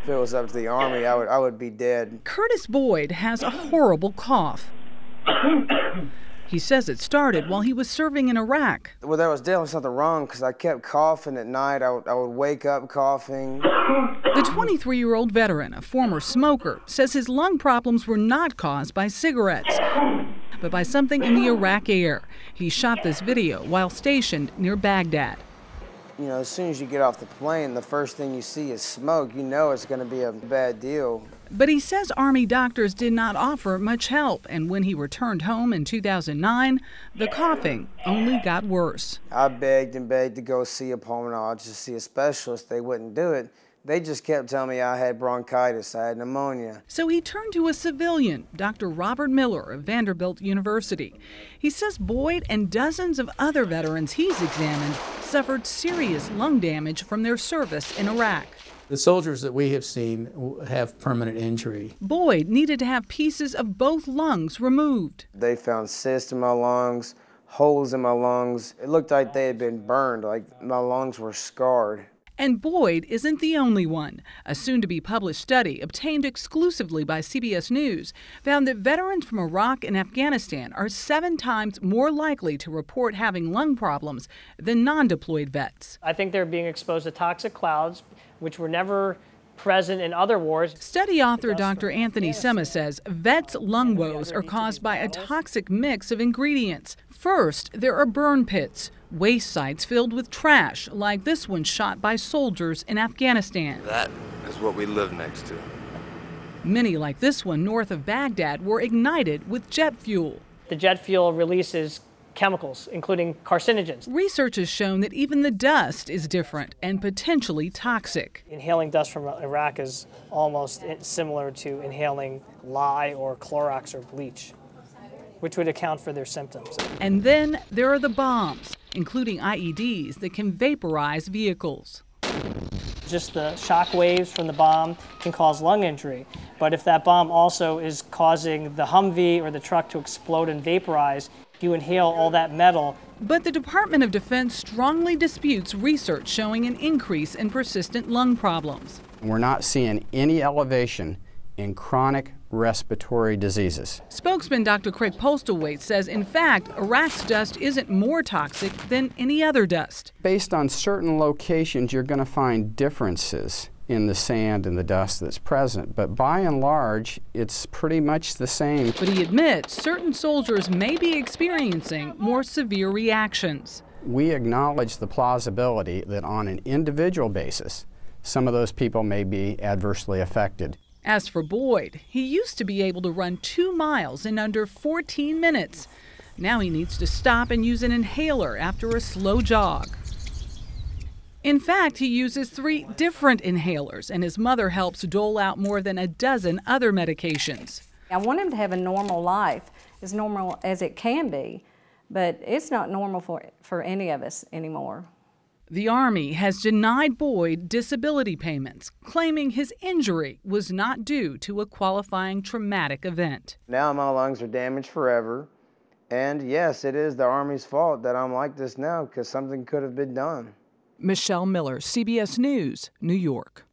If it was up to the Army, I would be dead. Curtis Boyd has a horrible cough. He says it started while he was serving in Iraq. Well, there was definitely something wrong because I kept coughing at night. I would wake up coughing. The 23-year-old veteran, a former smoker, says his lung problems were not caused by cigarettes, but by something in the Iraq air. He shot this video while stationed near Baghdad. You know, as soon as you get off the plane, the first thing you see is smoke. You know it's going to be a bad deal. But he says Army doctors did not offer much help, and when he returned home in 2009, the coughing only got worse. I begged and begged to go see a pulmonologist, see a specialist. They wouldn't do it. They just kept telling me I had bronchitis, I had pneumonia. So he turned to a civilian, Dr. Robert Miller of Vanderbilt University. He says Boyd and dozens of other veterans he's examined suffered serious lung damage from their service in Iraq. The soldiers that we have seen have permanent injury. Boyd needed to have pieces of both lungs removed. They found cysts in my lungs, holes in my lungs. It looked like they had been burned, like my lungs were scarred. And Boyd isn't the only one. A soon-to-be-published study obtained exclusively by CBS News found that veterans from Iraq and Afghanistan are 7 times more likely to report having lung problems than non-deployed vets. I think they're being exposed to toxic clouds, which were never present in other wars. Study author Dr. Anthony Sema says vets' lung woes are caused by a toxic mix of ingredients. First, there are burn pits, waste sites filled with trash, like this one shot by soldiers in Afghanistan. That is what we live next to. Many, like this one north of Baghdad, were ignited with jet fuel. The jet fuel releases chemicals, including carcinogens. Research has shown that even the dust is different and potentially toxic. Inhaling dust from Iraq is almost similar to inhaling lye or Clorox or bleach, which would account for their symptoms. And then there are the bombs, including IEDs that can vaporize vehicles. Just the shock waves from the bomb can cause lung injury. But if that bomb also is causing the Humvee or the truck to explode and vaporize, you inhale all that metal. But the Department of Defense strongly disputes research showing an increase in persistent lung problems. We're not seeing any elevation in chronic respiratory diseases. Spokesman Dr. Craig Postlethwaite says, in fact, Iraq's dust isn't more toxic than any other dust. Based on certain locations, you're going to find differences in the sand and the dust that's present, but by and large, it's pretty much the same. But he admits certain soldiers may be experiencing more severe reactions. We acknowledge the plausibility that on an individual basis, some of those people may be adversely affected. As for Boyd, he used to be able to run 2 miles in under 14 minutes. Now he needs to stop and use an inhaler after a slow jog. In fact, he uses 3 different inhalers, and his mother helps dole out more than a dozen other medications. I want him to have a normal life, as normal as it can be, but it's not normal for any of us anymore. The Army has denied Boyd disability payments, claiming his injury was not due to a qualifying traumatic event. Now my lungs are damaged forever, and yes, it is the Army's fault that I'm like this now because something could have been done. Michelle Miller, CBS News, New York.